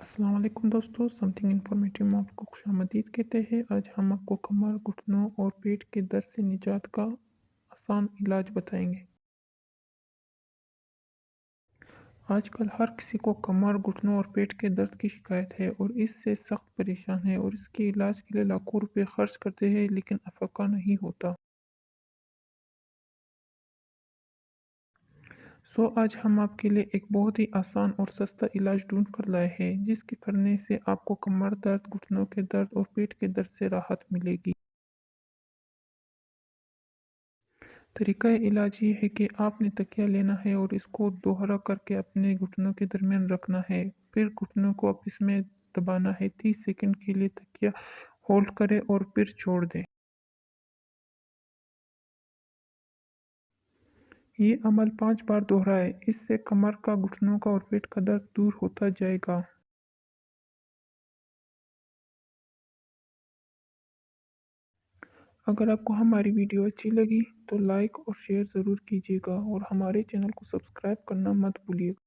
अस्सलाम वालेकुम दोस्तों, समथिंग इन्फॉर्मेटिव में आपको खुशामदीद कहते हैं। आज हम आपको कमर, घुटनों और पेट के दर्द से निजात का आसान इलाज बताएंगे। आजकल हर किसी को कमर, घुटनों और पेट के दर्द की शिकायत है और इससे सख्त परेशान है और इसके इलाज के लिए लाखों रुपए खर्च करते हैं लेकिन अफाका नहीं होता। आज हम आपके लिए एक बहुत ही आसान और सस्ता इलाज ढूंढ कर लाए हैं जिसके करने से आपको कमर दर्द, घुटनों के दर्द और पेट के दर्द से राहत मिलेगी। तरीका इलाज ये है कि आपने तकिया लेना है और इसको दोहरा करके अपने घुटनों के दरमियान रखना है। फिर घुटनों को आप इसमें दबाना है। 30 सेकंड के लिए तकिया होल्ड करें और फिर छोड़ दें। ये अमल 5 बार दोहराएं। इससे कमर का, घुटनों का और पेट का दर्द दूर होता जाएगा। अगर आपको हमारी वीडियो अच्छी लगी तो लाइक और शेयर ज़रूर कीजिएगा और हमारे चैनल को सब्सक्राइब करना मत भूलिएगा।